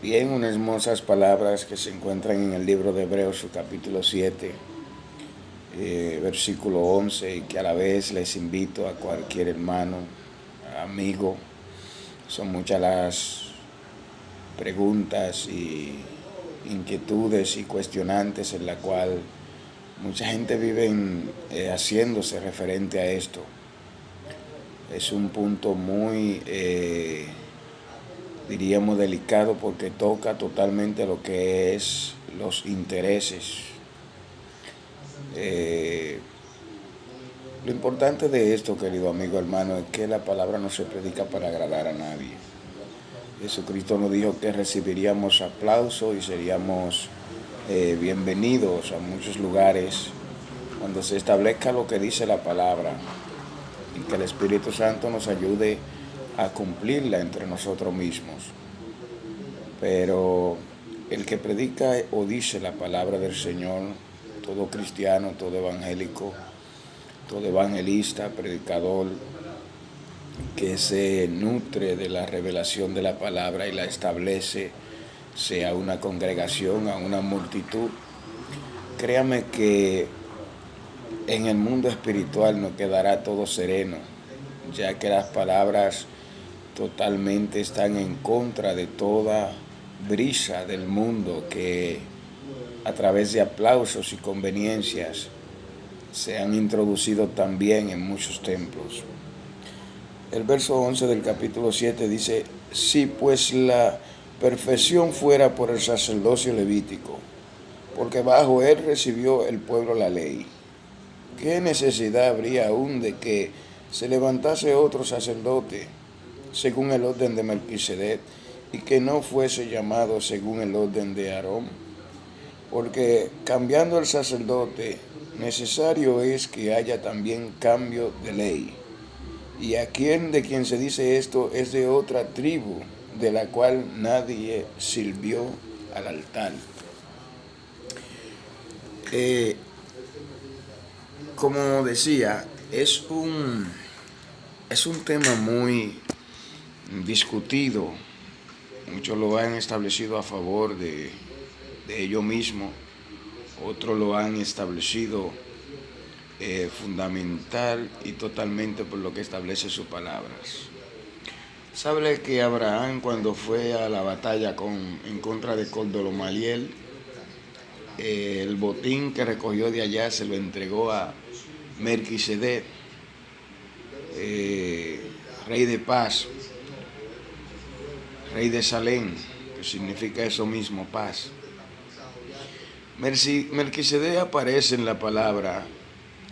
Bien, unas hermosas palabras que se encuentran en el libro de Hebreos, su capítulo 7, versículo 11, y que a la vez les invito a cualquier hermano, amigo. Son muchas las preguntas y inquietudes y cuestionantes en la cual mucha gente vive haciéndose referente a esto. Es un punto muy, diríamos, delicado porque toca totalmente lo que es los intereses. Eh, lo importante de esto, querido amigo hermano, es que la palabra no se predica para agradar a nadie. Jesucristo nos dijo que recibiríamos aplauso y seríamos bienvenidos a muchos lugares cuando se establezca lo que dice la palabra y que el Espíritu Santo nos ayude a cumplirla entre nosotros mismos. Pero el que predica o dice la palabra del Señor, todo cristiano, todo evangélico, todo evangelista, predicador, que se nutre de la revelación de la palabra y la establece, sea una congregación, a una multitud, créame que en el mundo espiritual no quedará todo sereno, ya que las palabras totalmente están en contra de toda brisa del mundo que a través de aplausos y conveniencias se han introducido también en muchos templos. El verso 11 del capítulo 7 dice: si pues la perfección fuera por el sacerdocio levítico, porque bajo él recibió el pueblo la ley, ¿qué necesidad habría aún de que se levantase otro sacerdote según el orden de Melquisedec y que no fuese llamado según el orden de Aarón? Porque cambiando el sacerdote, necesario es que haya también cambio de ley. Y a quien de quien se dice esto es de otra tribu, de la cual nadie sirvió al altar. Como decía, es un tema muy discutido. Muchos lo han establecido a favor de ello mismo, otros lo han establecido fundamental y totalmente por lo que establece sus palabras. Sabe que Abraham, cuando fue a la batalla en contra de Cordolomaliel, el botín que recogió de allá se lo entregó a Melquisedec, rey de paz, rey de Salem, que significa eso mismo, paz. Melquisedec aparece en la palabra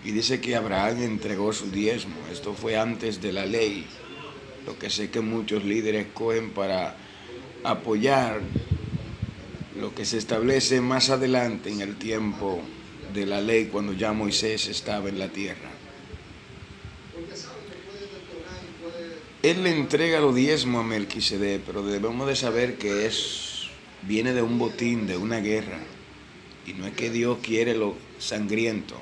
y dice que Abraham entregó su diezmo. Esto fue antes de la ley, lo que sé que muchos líderes cogen para apoyar lo que se establece más adelante en el tiempo de la ley, cuando ya Moisés estaba en la tierra. Él le entrega los diezmos a Melquisedec, pero debemos de saber que viene de un botín, de una guerra, y no es que Dios quiere lo sangriento,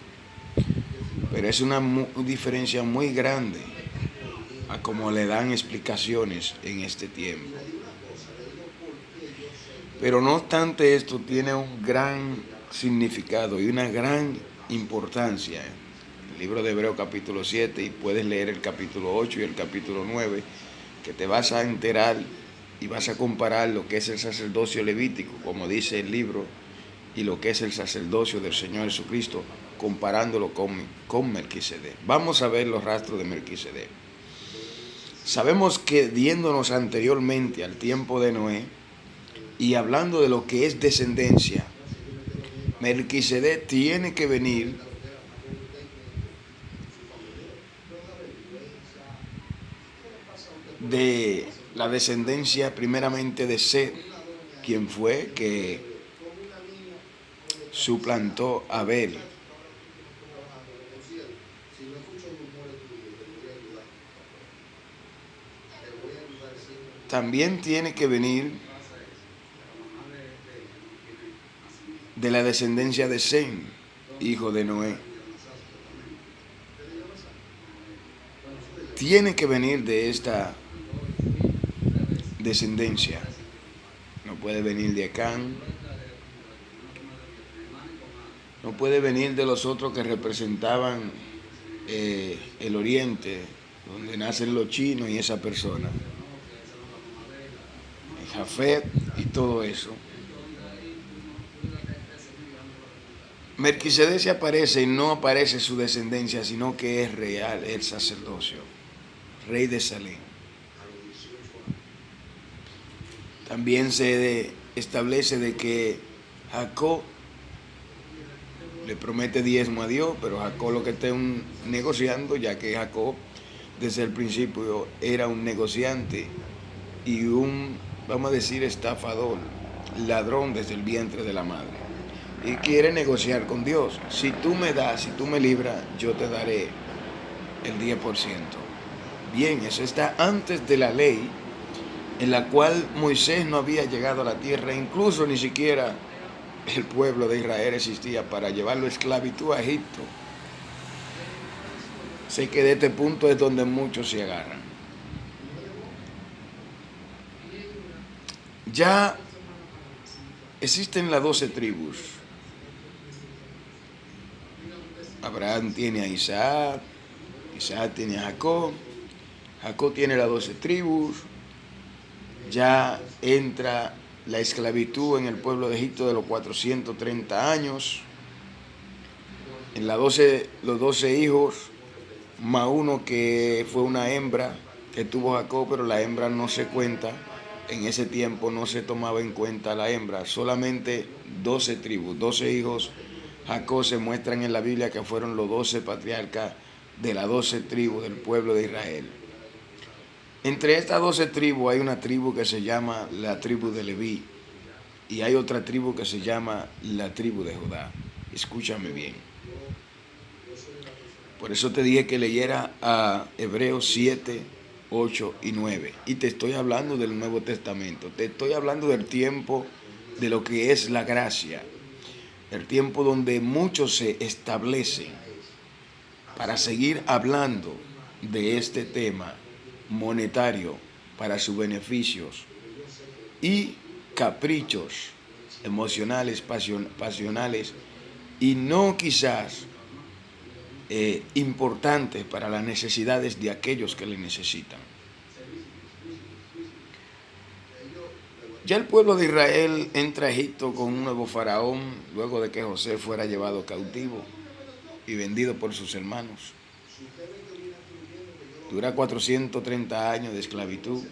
pero es una diferencia muy grande a como le dan explicaciones en este tiempo. Pero no obstante, esto tiene un gran significado y una gran importancia. El libro de Hebreos capítulo 7, y puedes leer el capítulo 8 y el capítulo 9, que te vas a enterar y vas a comparar lo que es el sacerdocio levítico, como dice el libro, y lo que es el sacerdocio del Señor Jesucristo, comparándolo con Melquisedec. Vamos a ver los rastros de Melquisedec. Sabemos que, viéndonos anteriormente al tiempo de Noé y hablando de lo que es descendencia, Melquisedec tiene que venir de la descendencia primeramente de Set, quien fue que suplantó a Abel. También tiene que venir de la descendencia de Sem, hijo de Noé. Tiene que venir de esta descendencia. puede venir de Acán, no puede venir de los otros que representaban el oriente, donde nacen los chinos y esa persona, Jafet y todo eso. Melquisedec se aparece y no aparece su descendencia, sino que es real el sacerdocio, rey de Salem. También se establece de que Jacob le promete diezmo a Dios, pero Jacob lo que está negociando, ya que Jacob desde el principio era un negociante y vamos a decir, estafador, ladrón desde el vientre de la madre. Y quiere negociar con Dios. Si tú me das, si tú me libras, yo te daré el 10%. Bien, eso está antes de la ley, en la cual Moisés no había llegado a la tierra, incluso ni siquiera el pueblo de Israel existía para llevarlo a esclavitud a Egipto. Sé que de este punto es donde muchos se agarran. Ya existen las 12 tribus. Abraham tiene a Isaac, Isaac tiene a Jacob, Jacob tiene las 12 tribus. Ya entra la esclavitud en el pueblo de Egipto de los 430 años. En los 12 hijos, más uno que fue una hembra que tuvo Jacob, pero la hembra no se cuenta. En ese tiempo no se tomaba en cuenta la hembra, solamente 12 tribus, 12 hijos. Jacob se muestran en la Biblia que fueron los 12 patriarcas de las 12 tribus del pueblo de Israel. Entre estas 12 tribus hay una tribu que se llama la tribu de Leví y hay otra tribu que se llama la tribu de Judá. Escúchame bien. Por eso te dije que leyera a Hebreos 7, 8 y 9. Y te estoy hablando del Nuevo Testamento. Te estoy hablando del tiempo de lo que es la gracia. El tiempo donde muchos se establecen para seguir hablando de este tema monetario para sus beneficios y caprichos emocionales, pasionales y no quizás importantes para las necesidades de aquellos que le necesitan. Ya el pueblo de Israel entra a Egipto con un nuevo faraón luego de que José fuera llevado cautivo y vendido por sus hermanos. Dura 430 años de esclavitud.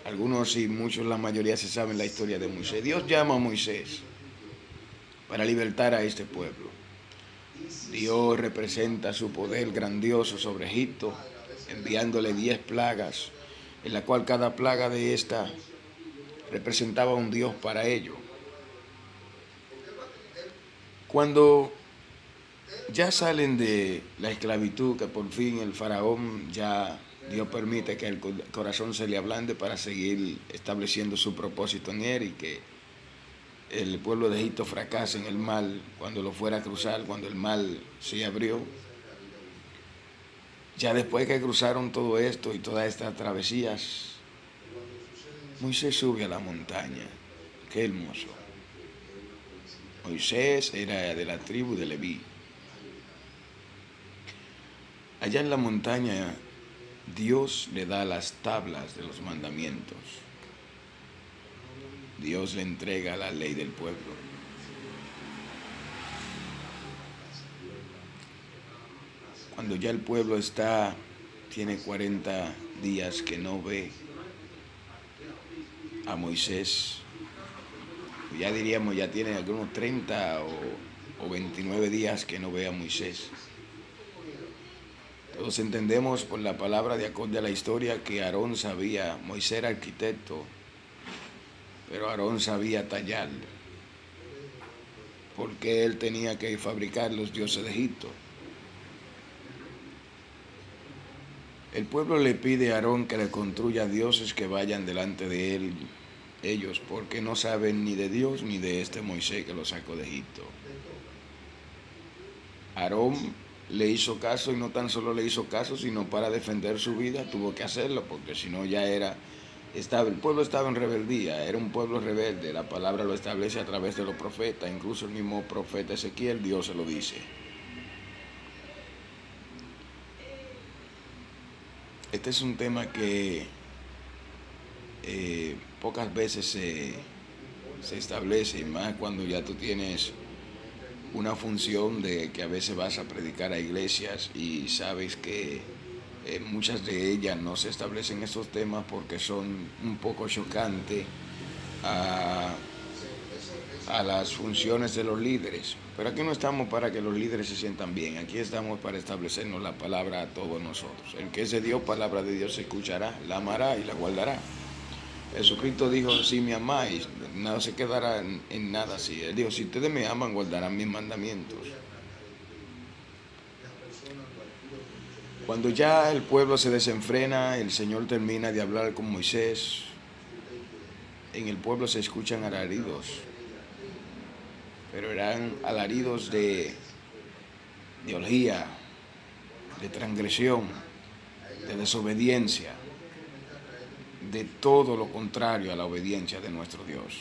Algunos y muchos, la mayoría, se saben la historia de Moisés. Dios llama a Moisés para libertar a este pueblo. Dios representa su poder grandioso sobre Egipto, enviándole 10 plagas, en la cual cada plaga de esta representaba un Dios para ello. Cuando ya salen de la esclavitud, que por fin el faraón, ya Dios permite que el corazón se le ablande para seguir estableciendo su propósito en él y que el pueblo de Egipto fracase en el mal cuando lo fuera a cruzar, cuando el mal se abrió. Ya después que cruzaron todo esto y todas estas travesías, Moisés sube a la montaña. Qué hermoso. Moisés era de la tribu de Leví. Allá en la montaña, Dios le da las tablas de los mandamientos. Dios le entrega la ley del pueblo. Cuando ya el pueblo tiene 40 días que no ve a Moisés, ya diríamos, ya tiene algunos 30 o 29 días que no ve a Moisés. Todos entendemos por la palabra, de acorde a la historia, que Aarón sabía, Moisés era arquitecto, pero Aarón sabía tallar, porque él tenía que fabricar los dioses de Egipto. El pueblo le pide a Aarón que le construya dioses que vayan delante de ellos, porque no saben ni de Dios ni de este Moisés que lo sacó de Egipto. Aarón le hizo caso, y no tan solo le hizo caso, sino para defender su vida tuvo que hacerlo, porque si no ya era el pueblo estaba en rebeldía, era un pueblo rebelde. La palabra lo establece a través de los profetas, incluso el mismo profeta Ezequiel, Dios se lo dice. Este es un tema que pocas veces se establece, y más cuando ya tú tienes una función de que a veces vas a predicar a iglesias y sabes que muchas de ellas no se establecen esos temas porque son un poco chocantes a, a las funciones de los líderes. Pero aquí no estamos para que los líderes se sientan bien, aquí estamos para establecernos la palabra a todos nosotros. El que es de Dios, palabra de Dios se escuchará, la amará y la guardará. Jesucristo dijo, si me amáis, no se quedará en nada así. Él dijo, si ustedes me aman, guardarán mis mandamientos. Cuando ya el pueblo se desenfrena, el Señor termina de hablar con Moisés. En el pueblo se escuchan alaridos, pero eran alaridos de orgía, de transgresión, de desobediencia, de todo lo contrario a la obediencia de nuestro Dios.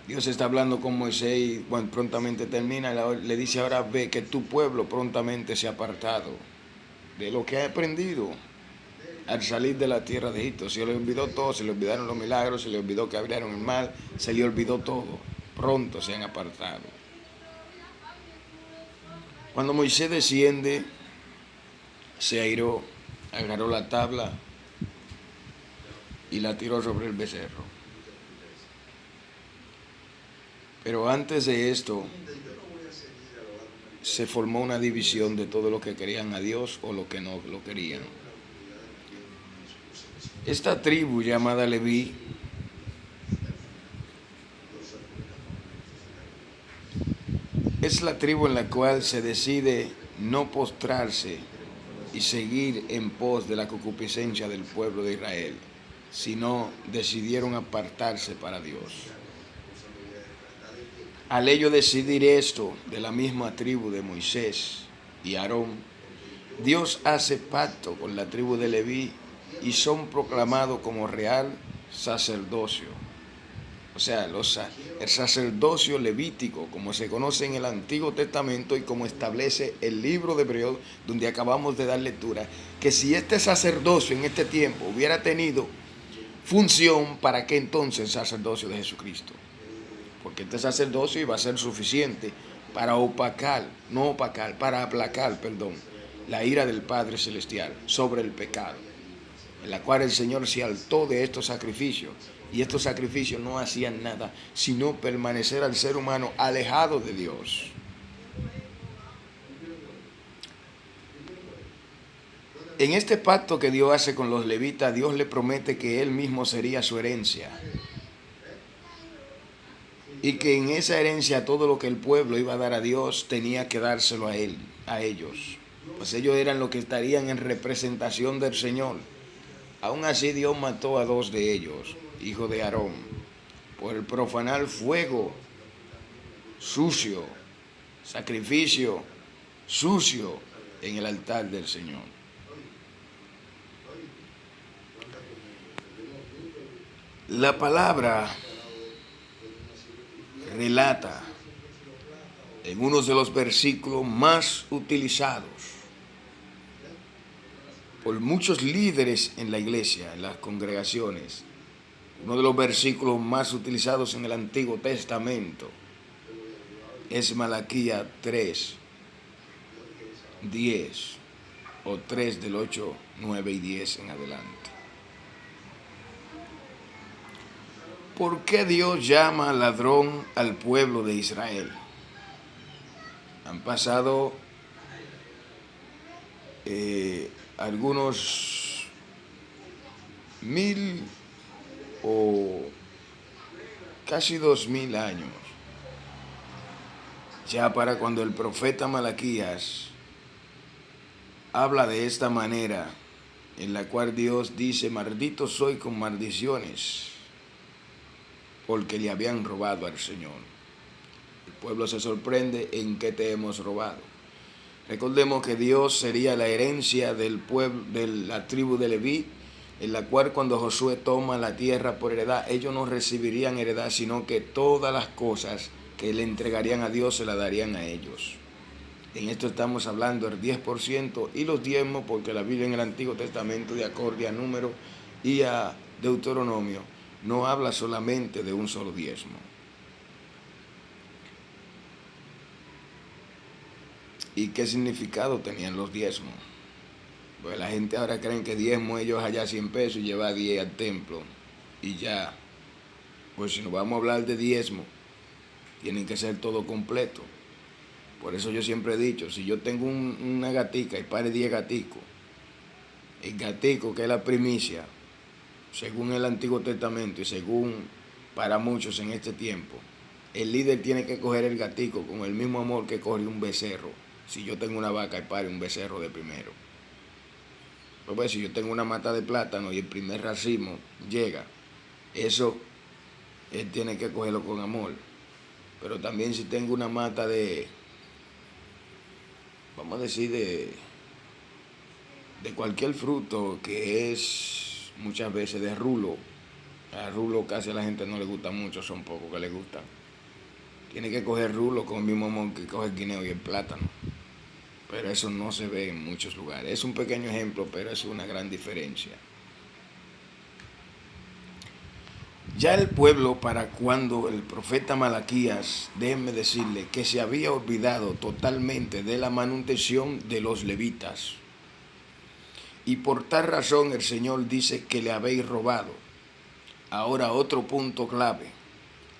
Dios está hablando con Moisés y prontamente termina, le dice, ahora ve que tu pueblo prontamente se ha apartado de lo que ha aprendido al salir de la tierra de Egipto. Se le olvidó todo, se le olvidaron los milagros, se le olvidó que abrieron el mar, se le olvidó todo. Pronto se han apartado. Cuando Moisés desciende, se airó, agarró la tabla y la tiró sobre el becerro. Pero antes de esto, se formó una división de todo lo que querían a Dios o lo que no lo querían. Esta tribu llamada Leví es la tribu en la cual se decide no postrarse y seguir en pos de la concupiscencia del pueblo de Israel, sino decidieron apartarse para Dios. Al ellos decidir esto de la misma tribu de Moisés y Aarón, Dios hace pacto con la tribu de Leví y son proclamados como real sacerdocio. O sea, el sacerdocio levítico, como se conoce en el Antiguo Testamento y como establece el libro de Hebreos, donde acabamos de dar lectura, que si este sacerdocio en este tiempo hubiera tenido función, ¿para qué entonces el sacerdocio de Jesucristo? Porque este sacerdocio iba a ser suficiente para aplacar la ira del Padre Celestial sobre el pecado, en la cual el Señor se hartó de estos sacrificios, y estos sacrificios no hacían nada, sino permanecer al ser humano alejado de Dios. En este pacto que Dios hace con los levitas, Dios le promete que Él mismo sería su herencia, y que en esa herencia todo lo que el pueblo iba a dar a Dios tenía que dárselo a Él, a ellos, pues ellos eran los que estarían en representación del Señor. Aún así Dios mató a 2 de ellos, hijos de Aarón, por el profanar fuego sucio, sacrificio sucio en el altar del Señor. La palabra relata en uno de los versículos más utilizados por muchos líderes en la iglesia, en las congregaciones, uno de los versículos más utilizados en el Antiguo Testamento es Malaquías 3, 10 o 3 del 8, 9 y 10 en adelante. ¿Por qué Dios llama ladrón al pueblo de Israel? Han pasado algunos 1000 o casi 2000 años, ya para cuando el profeta Malaquías habla de esta manera, en la cual Dios dice, maldito soy con maldiciones, porque le habían robado al Señor. El pueblo se sorprende, ¿en qué te hemos robado? Recordemos que Dios sería la herencia del pueblo, de la tribu de Leví, en la cual cuando Josué toma la tierra por heredad, ellos no recibirían heredad, sino que todas las cosas que le entregarían a Dios se las darían a ellos. En esto estamos hablando del 10% y los diezmos, porque la Biblia en el Antiguo Testamento, de acorde a Número y a Deuteronomio, no habla solamente de un solo diezmo. ¿Y qué significado tenían los diezmos? Pues la gente ahora creen que diezmo ellos allá 100 pesos y lleva 10 al templo y ya. Pues si nos vamos a hablar de diezmo, tienen que ser todo completo. Por eso yo siempre he dicho, si yo tengo una gatica y pare 10 gaticos, el gatico que es la primicia, según el Antiguo Testamento y según para muchos en este tiempo, el líder tiene que coger el gatico con el mismo amor que coge un becerro. Si yo tengo una vaca y pare un becerro de primero. Pues si yo tengo una mata de plátano y el primer racimo llega, eso él tiene que cogerlo con amor. Pero también si tengo una mata de, vamos a decir, de cualquier fruto que es muchas veces de rulo, a rulo casi a la gente no le gusta mucho, son pocos que le gustan. Tiene que coger rulo con el mismo amor que coge el guineo y el plátano. Pero eso no se ve en muchos lugares. Es un pequeño ejemplo, pero es una gran diferencia. Ya el pueblo, para cuando el profeta Malaquías, déjenme decirle, que se había olvidado totalmente de la manutención de los levitas. Y por tal razón el Señor dice que le habéis robado. Ahora otro punto clave,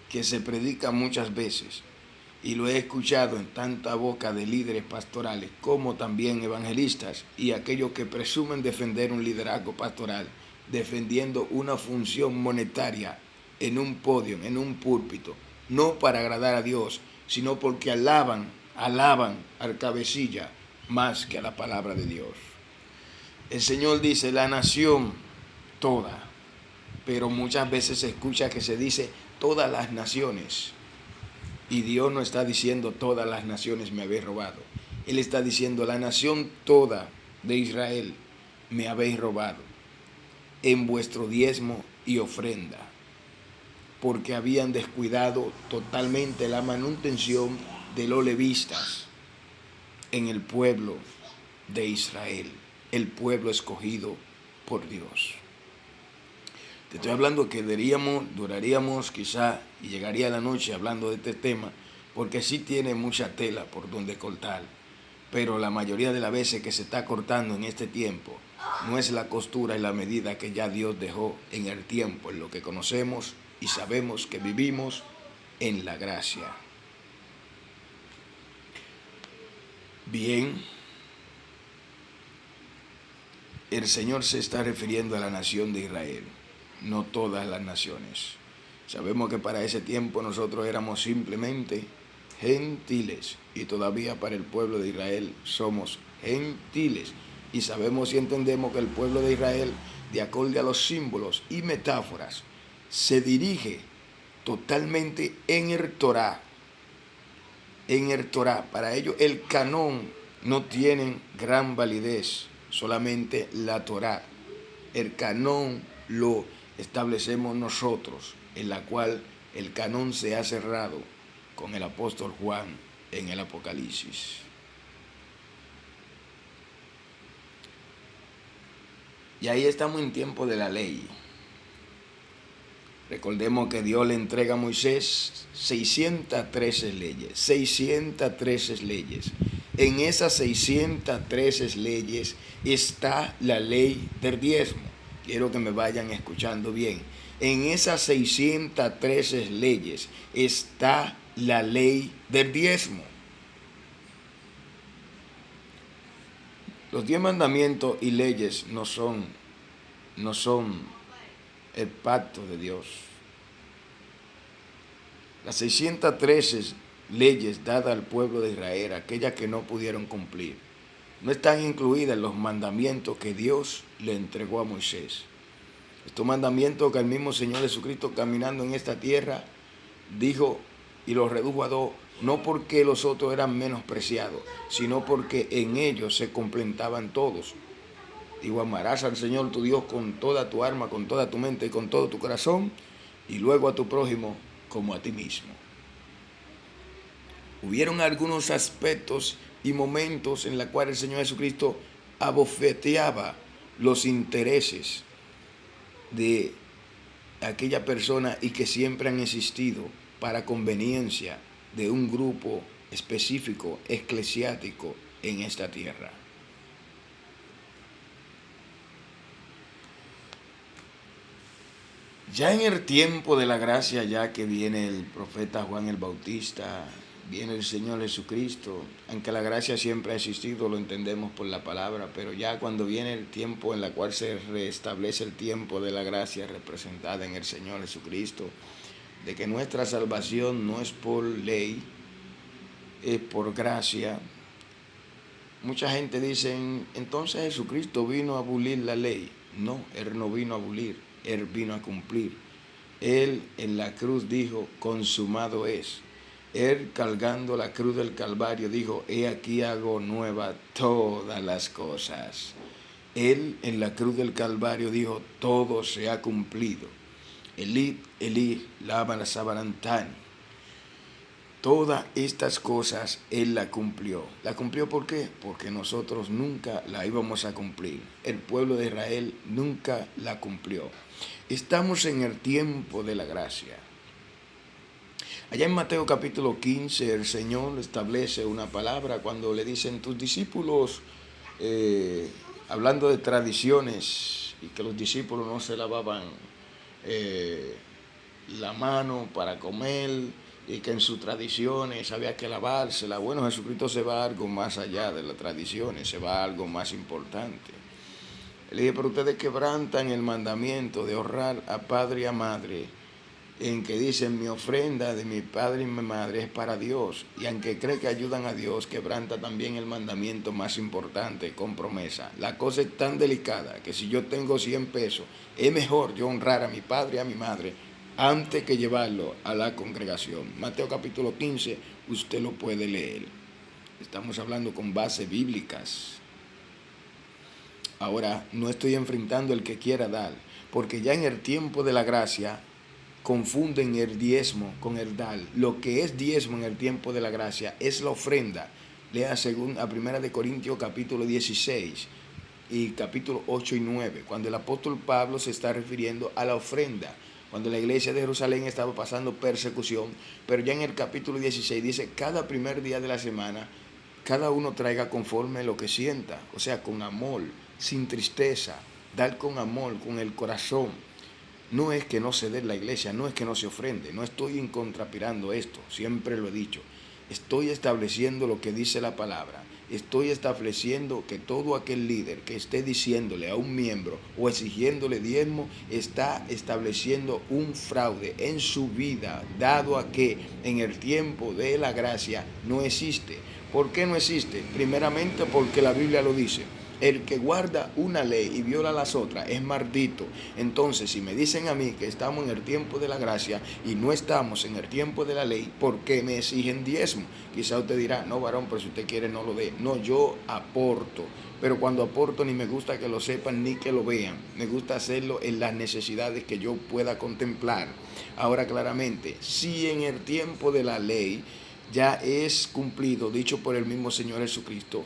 que se predica muchas veces, y lo he escuchado en tanta boca de líderes pastorales como también evangelistas y aquellos que presumen defender un liderazgo pastoral, defendiendo una función monetaria en un podio, en un púlpito, no para agradar a Dios, sino porque alaban al cabecilla más que a la palabra de Dios. El Señor dice, la nación toda, pero muchas veces se escucha que se dice todas las naciones. Y Dios no está diciendo todas las naciones me habéis robado. Él está diciendo la nación toda de Israel me habéis robado en vuestro diezmo y ofrenda, porque habían descuidado totalmente la manutención de los levitas en el pueblo de Israel, el pueblo escogido por Dios. Te estoy hablando que duraríamos quizá y llegaría la noche hablando de este tema, porque sí tiene mucha tela por donde cortar, pero la mayoría de las veces que se está cortando en este tiempo no es la costura y la medida que ya Dios dejó en el tiempo, en lo que conocemos y sabemos que vivimos en la gracia. Bien, el Señor se está refiriendo a la nación de Israel, no todas las naciones. Sabemos que para ese tiempo nosotros éramos simplemente gentiles y todavía para el pueblo de Israel somos gentiles. Y sabemos y entendemos que el pueblo de Israel, de acuerdo a los símbolos y metáforas, se dirige totalmente en el Torá. En el Torá, para ellos el canón no tiene gran validez, solamente la Torá. El canón lo establecemos nosotros, en la cual el canón se ha cerrado con el apóstol Juan en el Apocalipsis. Y ahí estamos en tiempo de la ley. Recordemos que Dios le entrega a Moisés 613 leyes, 613 leyes. En esas 613 leyes está la ley del diezmo. Quiero que me vayan escuchando bien. En esas 613 leyes está la ley del diezmo. Los 10 mandamientos y leyes no son el pacto de Dios. Las 613 leyes dadas al pueblo de Israel, aquellas que no pudieron cumplir, no están incluidas en los mandamientos que Dios le entregó a Moisés. Estos mandamientos que el mismo Señor Jesucristo, caminando en esta tierra, dijo y los redujo a dos, no porque los otros eran menospreciados, sino porque en ellos se completaban todos. Digo, amarás al Señor tu Dios con toda tu alma, con toda tu mente y con todo tu corazón, y luego a tu prójimo como a ti mismo. Hubieron algunos aspectos y momentos en los cuales el Señor Jesucristo abofeteaba los intereses de aquella persona y que siempre han existido para conveniencia de un grupo específico eclesiástico en esta tierra. Ya en el tiempo de la gracia, ya que viene el profeta Juan el Bautista, viene el Señor Jesucristo, aunque la gracia siempre ha existido, lo entendemos por la palabra, pero ya cuando viene el tiempo en el cual se restablece el tiempo de la gracia representada en el Señor Jesucristo, de que nuestra salvación no es por ley, es por gracia. Mucha gente dice, entonces Jesucristo vino a abolir la ley. No, Él no vino a abolir, Él vino a cumplir. Él en la cruz dijo, consumado es. Él cargando la cruz del Calvario dijo, he aquí hago nueva todas las cosas. Él en la cruz del Calvario dijo, todo se ha cumplido. Elí, Elí, lama sabachthani. Todas estas cosas Él la cumplió. ¿La cumplió por qué? Porque nosotros nunca la íbamos a cumplir. El pueblo de Israel nunca la cumplió. Estamos en el tiempo de la gracia. Allá en Mateo capítulo 15 el Señor establece una palabra cuando le dicen tus discípulos, hablando de tradiciones y que los discípulos no se lavaban la mano para comer y que en sus tradiciones había que lavársela. Bueno, Jesucristo se va a algo más allá de las tradiciones, se va a algo más importante. Le dije, pero ustedes quebrantan el mandamiento de honrar a padre y a madre, en que dicen mi ofrenda de mi padre y mi madre es para Dios, y aunque cree que ayudan a Dios, quebranta también el mandamiento más importante con promesa. La cosa es tan delicada que si yo tengo 100 pesos, es mejor yo honrar a mi padre y a mi madre antes que llevarlo a la congregación. Mateo capítulo 15, usted lo puede leer. Estamos hablando con bases bíblicas. Ahora, no estoy enfrentando el que quiera dar, porque ya en el tiempo de la gracia confunden el diezmo con el dar. Lo que es diezmo en el tiempo de la gracia es la ofrenda. Lea según a 1 Corintios capítulo 16 y capítulo 8 y 9, cuando el apóstol Pablo se está refiriendo a la ofrenda, cuando la iglesia de Jerusalén estaba pasando persecución, pero ya en el capítulo 16 dice, cada primer día de la semana, cada uno traiga conforme lo que sienta, o sea, con amor, sin tristeza, dar con amor, con el corazón. No es que no se dé en la iglesia, no es que no se ofrende, no estoy contrapirando esto, siempre lo he dicho. Estoy estableciendo lo que dice la palabra. Estoy estableciendo que todo aquel líder que esté diciéndole a un miembro o exigiéndole diezmo está estableciendo un fraude en su vida, dado a que en el tiempo de la gracia no existe. ¿Por qué no existe? Primeramente porque la Biblia lo dice. El que guarda una ley y viola las otras es maldito. Entonces, si me dicen a mí que estamos en el tiempo de la gracia y no estamos en el tiempo de la ley, ¿por qué me exigen diezmo? Quizá usted dirá, no varón, pero si usted quiere no lo dé. No, yo aporto. Pero cuando aporto ni me gusta que lo sepan ni que lo vean. Me gusta hacerlo en las necesidades que yo pueda contemplar. Ahora claramente, si en el tiempo de la ley ya es cumplido, dicho por el mismo Señor Jesucristo,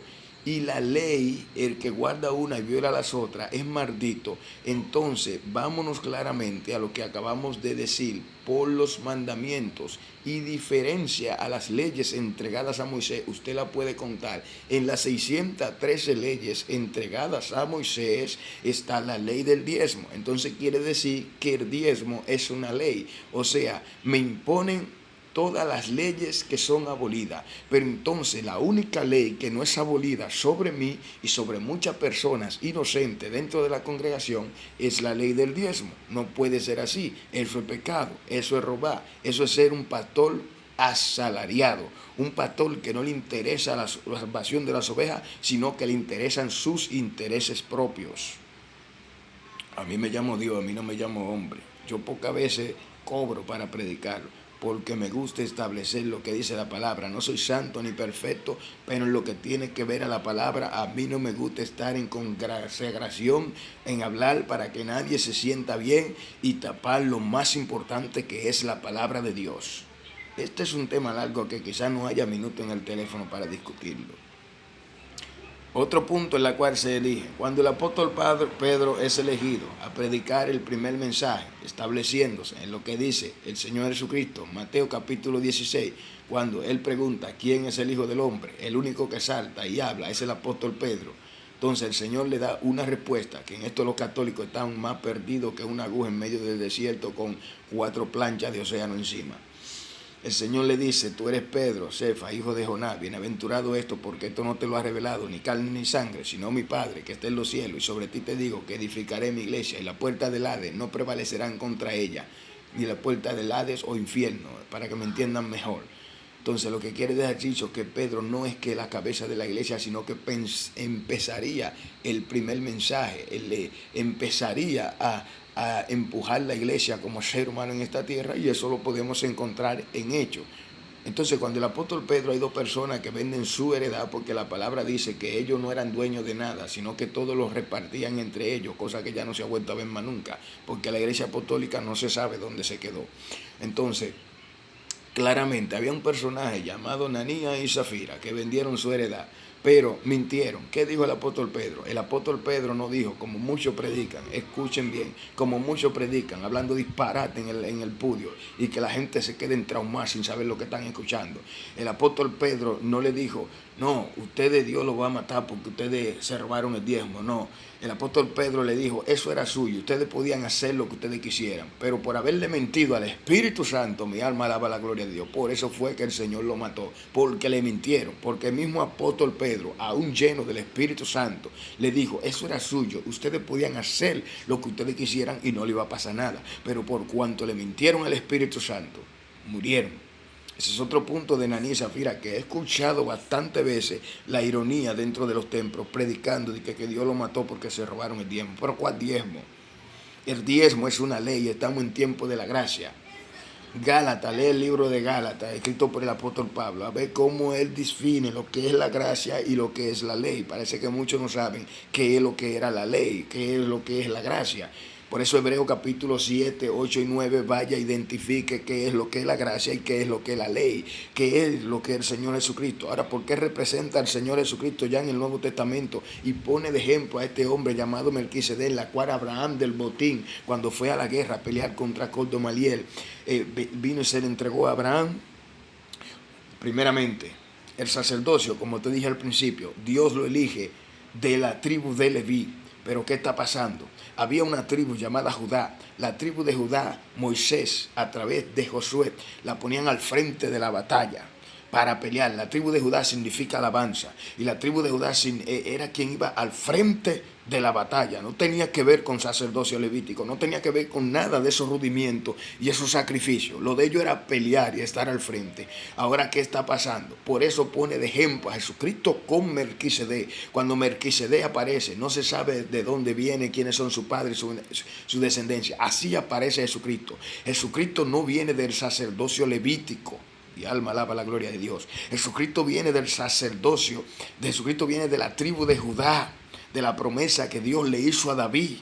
y la ley, el que guarda una y viola las otras, es maldito, entonces vámonos claramente a lo que acabamos de decir, por los mandamientos y diferencia a las leyes entregadas a Moisés, usted la puede contar. En las 613 leyes entregadas a Moisés está la ley del diezmo. Entonces quiere decir que el diezmo es una ley, o sea, me imponen todas las leyes que son abolidas, pero entonces la única ley que no es abolida sobre mí y sobre muchas personas inocentes dentro de la congregación es la ley del diezmo. No puede ser así, eso es pecado, eso es robar, eso es ser un pastor asalariado, un pastor que no le interesa la salvación de las ovejas, sino que le interesan sus intereses propios. A mí me llamo Dios, a mí no me llamo hombre. Yo pocas veces cobro para predicar. porque me gusta establecer lo que dice la palabra. No soy santo ni perfecto, pero en lo que tiene que ver a la palabra, a mí no me gusta estar en consagración, en hablar para que nadie se sienta bien y tapar lo más importante que es la palabra de Dios. Este es un tema largo que quizás no haya minuto en el teléfono para discutirlo. Otro punto en el cual se elige, cuando el apóstol Pedro es elegido a predicar el primer mensaje, estableciéndose en lo que dice el Señor Jesucristo, Mateo capítulo 16, cuando él pregunta quién es el Hijo del Hombre, el único que salta y habla es el apóstol Pedro. Entonces el Señor le da una respuesta, que en esto los católicos están más perdidos que una aguja en medio del desierto con 4 planchas de océano encima. El Señor le dice, tú eres Pedro, Cefa, hijo de Jonás, bienaventurado esto, porque esto no te lo ha revelado ni carne ni sangre, sino mi Padre que está en los cielos. Y sobre ti te digo que edificaré mi iglesia, y la puerta del Hades no prevalecerán contra ella, ni la puerta del Hades o infierno, para que me entiendan mejor. Entonces lo que quiere dejar dicho que Pedro no es que la cabeza de la iglesia, sino que empezaría el primer mensaje, él empezaría a empujar la iglesia como ser humano en esta tierra, y eso lo podemos encontrar en Hechos. Entonces cuando el apóstol Pedro, hay 2 personas que venden su heredad, porque la palabra dice que ellos no eran dueños de nada, sino que todos los repartían entre ellos, cosa que ya no se ha vuelto a ver más nunca, porque la iglesia apostólica no se sabe dónde se quedó. Entonces claramente había un personaje llamado Ananías y Zafira que vendieron su heredad, pero mintieron. ¿Qué dijo el apóstol Pedro? El apóstol Pedro no dijo, como muchos predican, escuchen bien, como muchos predican, hablando disparate en el pudio, y que la gente se quede traumada sin saber lo que están escuchando. El apóstol Pedro no le dijo, no, ustedes Dios los va a matar porque ustedes se robaron el diezmo. No, el apóstol Pedro le dijo, eso era suyo, ustedes podían hacer lo que ustedes quisieran, pero por haberle mentido al Espíritu Santo, mi alma alaba la gloria de Dios. Por eso fue que el Señor lo mató, porque le mintieron, porque el mismo apóstol Pedro, aún lleno del Espíritu Santo, le dijo, eso era suyo, ustedes podían hacer lo que ustedes quisieran y no le iba a pasar nada, pero por cuanto le mintieron al Espíritu Santo, murieron. Ese es otro punto de Ananías y Zafira, que he escuchado bastantes veces la ironía dentro de los templos, predicando de que Dios lo mató porque se robaron el diezmo. ¿Pero cuál diezmo? El diezmo es una ley, estamos en tiempo de la gracia. Gálatas, lee el libro de Gálatas, escrito por el apóstol Pablo, a ver cómo él define lo que es la gracia y lo que es la ley. Parece que muchos no saben qué es lo que era la ley, qué es lo que es la gracia. Por eso Hebreos capítulo 7, 8 y 9, vaya, identifique qué es lo que es la gracia y qué es lo que es la ley, qué es lo que es el Señor Jesucristo. Ahora, ¿por qué representa al Señor Jesucristo ya en el Nuevo Testamento y pone de ejemplo a este hombre llamado Melquisedec, la cual Abraham del botín, cuando fue a la guerra a pelear contra Cordomaliel, vino y se le entregó a Abraham? Primeramente, el sacerdocio, como te dije al principio, Dios lo elige de la tribu de Leví. Pero ¿qué está pasando? Había una tribu llamada Judá. La tribu de Judá, Moisés, a través de Josué, la ponían al frente de la batalla para pelear. La tribu de Judá significa alabanza. Y la tribu de Judá era quien iba al frente de la batalla. No tenía que ver con sacerdocio levítico, no tenía que ver con nada de esos rudimentos y esos sacrificios. Lo de ellos era pelear y estar al frente. Ahora, ¿qué está pasando? Por eso pone de ejemplo a Jesucristo con Melquisedec. Cuando Melquisedec aparece, no se sabe de dónde viene, quiénes son su padre, su descendencia. Así aparece Jesucristo. Jesucristo no viene del sacerdocio levítico. Y alma alaba la gloria de Dios. Jesucristo viene del sacerdocio. Jesucristo viene de la tribu de Judá, de la promesa que Dios le hizo a David.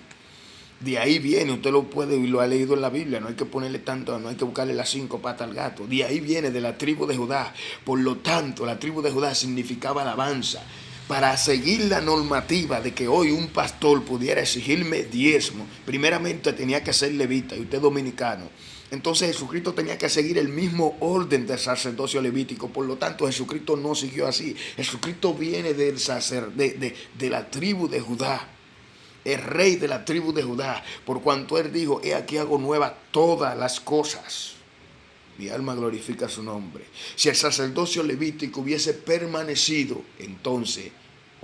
De ahí viene, usted lo puede y lo ha leído en la Biblia, no hay que ponerle tanto, no hay que buscarle las 5 patas al gato. De ahí viene, de la tribu de Judá. Por lo tanto, la tribu de Judá significaba alabanza. Para seguir la normativa de que hoy un pastor pudiera exigirme diezmo, primeramente tenía que ser levita, y usted dominicano. Entonces Jesucristo tenía que seguir el mismo orden del sacerdocio levítico. Por lo tanto, Jesucristo no siguió así. Jesucristo viene del de la tribu de Judá. El rey de la tribu de Judá. Por cuanto él dijo, he aquí hago nuevas todas las cosas. Mi alma glorifica su nombre. Si el sacerdocio levítico hubiese permanecido, entonces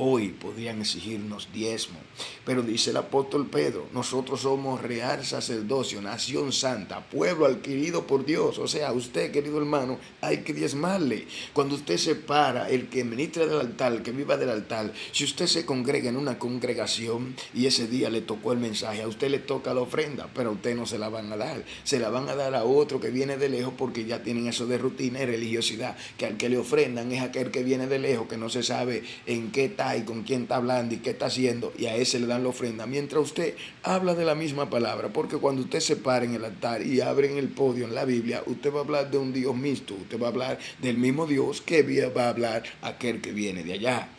hoy podrían exigirnos diezmo. Pero dice el apóstol Pedro, nosotros somos real sacerdocio, nación santa, pueblo adquirido por Dios. O sea, usted, querido hermano, hay que diezmarle. Cuando usted se para, el que ministra del altar, el que viva del altar, si usted se congrega en una congregación y ese día le tocó el mensaje, a usted le toca la ofrenda, pero a usted no se la van a dar. Se la van a dar a otro que viene de lejos, porque ya tienen eso de rutina y religiosidad, que al que le ofrendan es aquel que viene de lejos, que no se sabe en qué está y con quién está hablando y qué está haciendo, y a ese le dan la ofrenda, mientras usted habla de la misma palabra. Porque cuando usted se para en el altar y abre en el podio en la Biblia, usted va a hablar de un Dios mixto, usted va a hablar del mismo Dios que va a hablar aquel que viene de allá.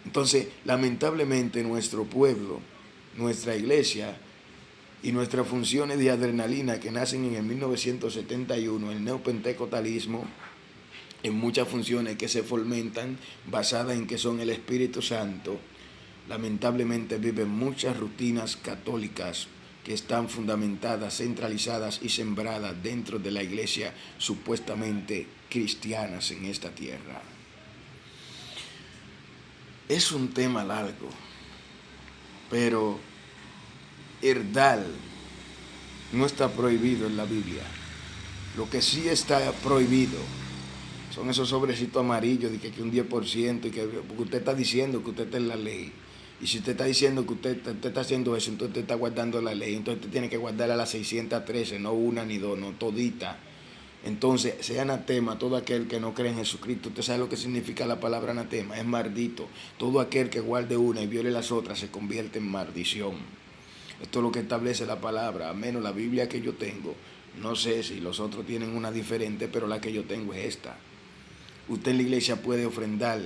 Entonces, lamentablemente, nuestro pueblo, nuestra iglesia y nuestras funciones de adrenalina que nacen en el 1971, el neopentecostalismo, en muchas funciones que se fomentan basadas en que son el Espíritu Santo, lamentablemente viven muchas rutinas católicas que están fundamentadas, centralizadas y sembradas dentro de la iglesia supuestamente cristianas en esta tierra. Es un tema largo, pero herdar no está prohibido en la Biblia. Lo que sí está prohibido son esos sobrecitos amarillos de que un 10%, y que porque usted está diciendo que usted está en la ley. Y si usted está diciendo que usted está haciendo eso, entonces usted está guardando la ley. Entonces usted tiene que guardarla a las 613, no una ni dos, no todita. Entonces, sea anatema todo aquel que no cree en Jesucristo. Usted sabe lo que significa la palabra anatema, es maldito. Todo aquel que guarde una y viole las otras se convierte en maldición. Esto es lo que establece la palabra, a menos la Biblia que yo tengo. No sé si los otros tienen una diferente, pero la que yo tengo es esta. Usted en la iglesia puede ofrendar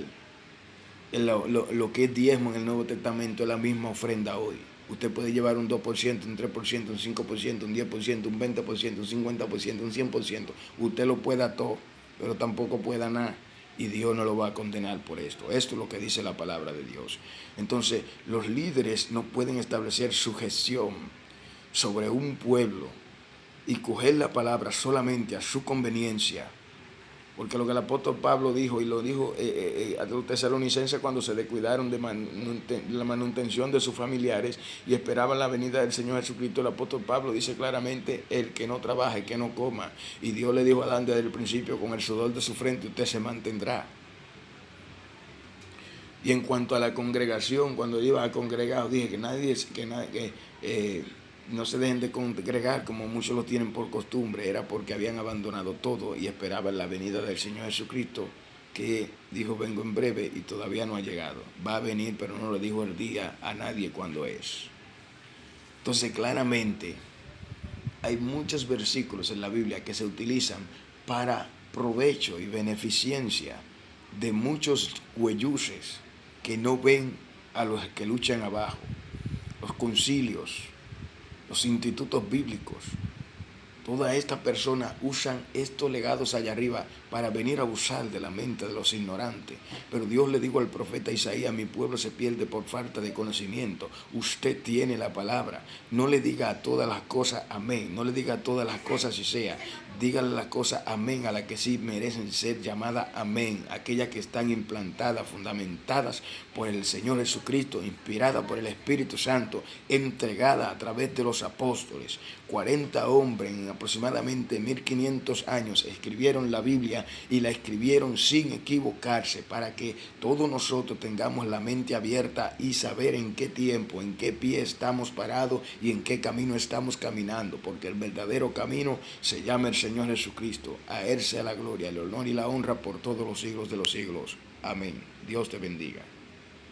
lo que es diezmo en el Nuevo Testamento, es la misma ofrenda hoy. Usted puede llevar un 2%, un 3%, un 5%, un 10%, un 20%, un 50%, un 100%. Usted lo puede a todo, pero tampoco puede a nada. Y Dios no lo va a condenar por esto. Esto es lo que dice la palabra de Dios. Entonces, los líderes no pueden establecer sujeción sobre un pueblo y coger la palabra solamente a su conveniencia. Porque lo que el apóstol Pablo dijo, y lo dijo a los tesalonicenses cuando se descuidaron de la manutención de sus familiares y esperaban la venida del Señor Jesucristo, el apóstol Pablo dice claramente, el que no trabaje, que no coma. Y Dios le dijo a Adán desde el principio, con el sudor de su frente usted se mantendrá. Y en cuanto a la congregación, cuando iba a congregar, dije que no se dejen de congregar como muchos lo tienen por costumbre. Era porque habían abandonado todo y esperaban la venida del Señor Jesucristo, que dijo vengo en breve y todavía no ha llegado. Va a venir, pero no le dijo el día a nadie cuándo es. Entonces, claramente, hay muchos versículos en la Biblia que se utilizan para provecho y beneficencia de muchos güeyuses que no ven a los que luchan abajo. Los concilios, los institutos bíblicos, todas estas personas usan estos legados allá arriba para venir a abusar de la mente de los ignorantes. Pero Dios le dijo al profeta Isaías, mi pueblo se pierde por falta de conocimiento. Usted tiene la palabra. No le diga a todas las cosas amén, no le diga a todas las cosas si sea. Dígale las cosas amén a las que sí merecen ser llamadas amén, aquellas que están implantadas, fundamentadas por el Señor Jesucristo, inspiradas por el Espíritu Santo, entregadas a través de los apóstoles. 40 hombres en aproximadamente 1500 años escribieron la Biblia y la escribieron sin equivocarse, para que todos nosotros tengamos la mente abierta y saber en qué tiempo, en qué pie estamos parados y en qué camino estamos caminando, porque el verdadero camino se llama el Señor Jesucristo. A Él sea la gloria, el honor y la honra por todos los siglos de los siglos. Amén. Dios te bendiga.